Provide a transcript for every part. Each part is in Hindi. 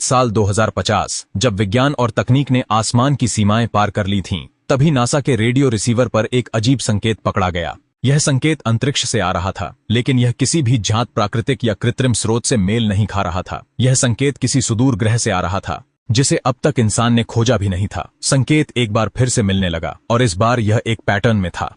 साल 2050 जब विज्ञान और तकनीक ने आसमान की सीमाएं पार कर ली थीं, तभी नासा के रेडियो रिसीवर पर एक अजीब संकेत पकड़ा गया। यह संकेत अंतरिक्ष से आ रहा था, लेकिन यह किसी भी ज्ञात प्राकृतिक या कृत्रिम स्रोत से मेल नहीं खा रहा था। यह संकेत किसी सुदूर ग्रह से आ रहा था, जिसे अब तक इंसान ने खोजा भी नहीं था। संकेत एक बार फिर से मिलने लगा, और इस बार यह एक पैटर्न में था,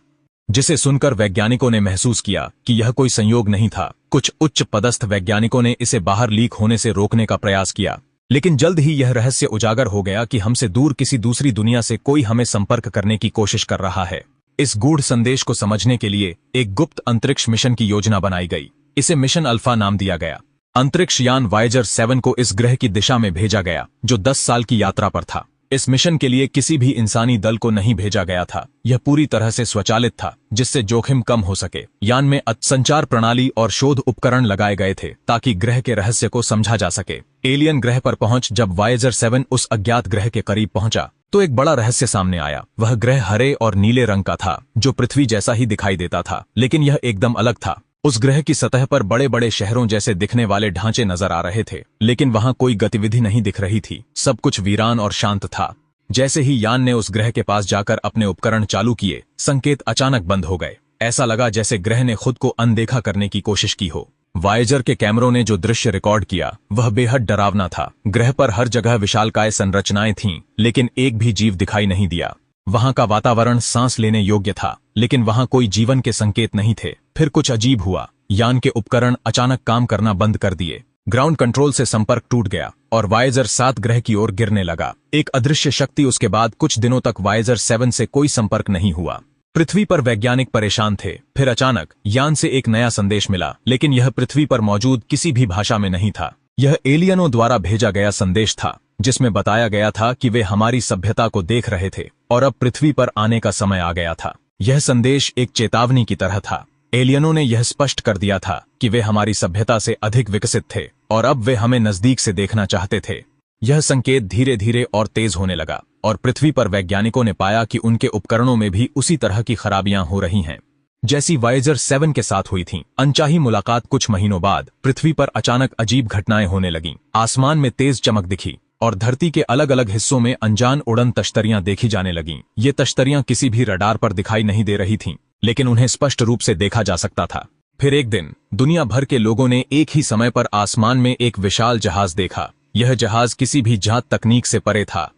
जिसे सुनकर वैज्ञानिकों ने महसूस किया कि यह कोई संयोग नहीं था। कुछ उच्च पदस्थ वैज्ञानिकों ने इसे बाहर लीक होने से रोकने का प्रयास किया, लेकिन जल्द ही यह रहस्य उजागर हो गया कि हमसे दूर किसी दूसरी दुनिया से कोई हमें संपर्क करने की कोशिश कर रहा है। इस गूढ़ संदेश को समझने के लिए एक गुप्त अंतरिक्ष मिशन की योजना बनाई गई। इसे मिशन अल्फा नाम दिया गया। अंतरिक्ष यान वायेजर 7 को इस ग्रह की दिशा में भेजा गया, जो 10 साल की यात्रा पर था। इस मिशन के लिए किसी भी इंसानी दल को नहीं भेजा गया था। यह पूरी तरह से स्वचालित था, जिससे जोखिम कम हो सके। यान में संचार प्रणाली और शोध उपकरण लगाए गए थे, ताकि ग्रह के रहस्य को समझा जा सके। एलियन ग्रह पर पहुंच जब वायेजर 7 उस अज्ञात ग्रह के करीब पहुंचा, तो एक बड़ा रहस्य सामने आया। वह ग्रह हरे और नीले रंग का था, जो पृथ्वी जैसा ही दिखाई देता था, लेकिन यह एकदम अलग था। उस ग्रह की सतह पर बड़े बड़े शहरों जैसे दिखने वाले ढांचे नजर आ रहे थे, लेकिन वहां कोई गतिविधि नहीं दिख रही थी। सब कुछ वीरान और शांत था। जैसे ही यान ने उस ग्रह के पास जाकर अपने उपकरण चालू किए, संकेत अचानक बंद हो गए। ऐसा लगा जैसे ग्रह ने खुद को अनदेखा करने की कोशिश की हो। वायेजर के कैमरों ने जो दृश्य रिकॉर्ड किया, वह बेहद डरावना था। ग्रह पर हर जगह विशालकाय संरचनाएं थीं, लेकिन एक भी जीव दिखाई नहीं दिया। वहां का वातावरण सांस लेने योग्य था, लेकिन वहां कोई जीवन के संकेत नहीं थे। फिर कुछ अजीब हुआ। यान के उपकरण अचानक काम करना बंद कर दिए। ग्राउंड कंट्रोल से संपर्क टूट गया और वायेजर 7 ग्रह की ओर गिरने लगा। एक अदृश्य शक्ति उसके बाद कुछ दिनों तक वायेजर 7 से कोई संपर्क नहीं हुआ। पृथ्वी पर वैज्ञानिक परेशान थे। फिर अचानक यान से एक नया संदेश मिला, लेकिन यह पृथ्वी पर मौजूद किसी भी भाषा में नहीं था। यह एलियनों द्वारा भेजा गया संदेश था, जिसमें बताया गया था कि वे हमारी सभ्यता को देख रहे थे और अब पृथ्वी पर आने का समय आ गया था। यह संदेश एक चेतावनी की तरह था। एलियनों ने यह स्पष्ट कर दिया था कि वे हमारी सभ्यता से अधिक विकसित थे और अब वे हमें नजदीक से देखना चाहते थे। यह संकेत धीरे धीरे और तेज होने लगा, और पृथ्वी पर वैज्ञानिकों ने पाया कि उनके उपकरणों में भी उसी तरह की खराबियां हो रही हैं, जैसी वायेजर 7 के साथ हुई थीं। अनचाही मुलाकात कुछ महीनों बाद पृथ्वी पर अचानक अजीब घटनाएं होने लगीं। आसमान में तेज चमक दिखी और धरती के अलग अलग हिस्सों में अनजान उड़न तश्तरियां देखी जाने लगीं। ये तश्तरियां किसी भी रडार पर दिखाई नहीं दे रही थीं, लेकिन उन्हें स्पष्ट रूप से देखा जा सकता था। फिर एक दिन दुनिया भर के लोगों ने एक ही समय पर आसमान में एक विशाल जहाज देखा। यह जहाज किसी भी ज्ञात तकनीक से परे था,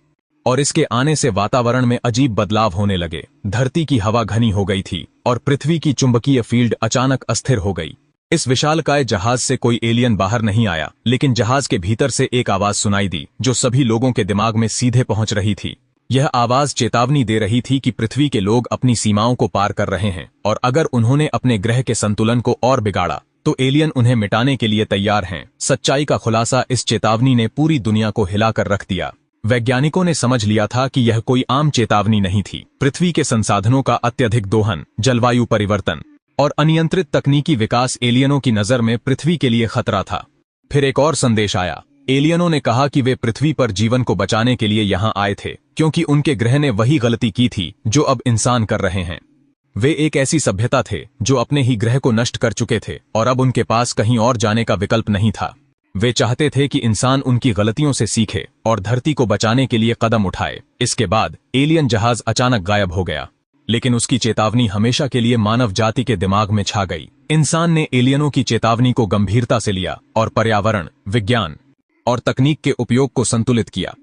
और इसके आने से वातावरण में अजीब बदलाव होने लगे। धरती की हवा घनी हो गई थी और पृथ्वी की चुंबकीय फील्ड अचानक अस्थिर हो गई। इस विशालकाय जहाज से कोई एलियन बाहर नहीं आया, लेकिन जहाज के भीतर से एक आवाज सुनाई दी, जो सभी लोगों के दिमाग में सीधे पहुंच रही थी। यह आवाज चेतावनी दे रही थी कि पृथ्वी के लोग अपनी सीमाओं को पार कर रहे हैं, और अगर उन्होंने अपने ग्रह के संतुलन को और बिगाड़ा, तो एलियन उन्हें मिटाने के लिए तैयार हैं। सच्चाई का खुलासा इस चेतावनी ने पूरी दुनिया को हिलाकर रख दिया। वैज्ञानिकों ने समझ लिया था कि यह कोई आम चेतावनी नहीं थी। पृथ्वी के संसाधनों का अत्यधिक दोहन, जलवायु परिवर्तन और अनियंत्रित तकनीकी विकास एलियनों की नजर में पृथ्वी के लिए खतरा था। फिर एक और संदेश आया। एलियनों ने कहा कि वे पृथ्वी पर जीवन को बचाने के लिए यहाँ आए थे, क्योंकि उनके ग्रह ने वही गलती की थी जो अब इंसान कर रहे हैं। वे एक ऐसी सभ्यता थे जो अपने ही ग्रह को नष्ट कर चुके थे, और अब उनके पास कहीं और जाने का विकल्प नहीं था। वे चाहते थे कि इंसान उनकी गलतियों से सीखे और धरती को बचाने के लिए कदम उठाए। इसके बाद एलियन जहाज अचानक गायब हो गया, लेकिन उसकी चेतावनी हमेशा के लिए मानव जाति के दिमाग में छा गई। इंसान ने एलियनों की चेतावनी को गंभीरता से लिया और पर्यावरण, विज्ञान और तकनीक के उपयोग को संतुलित किया।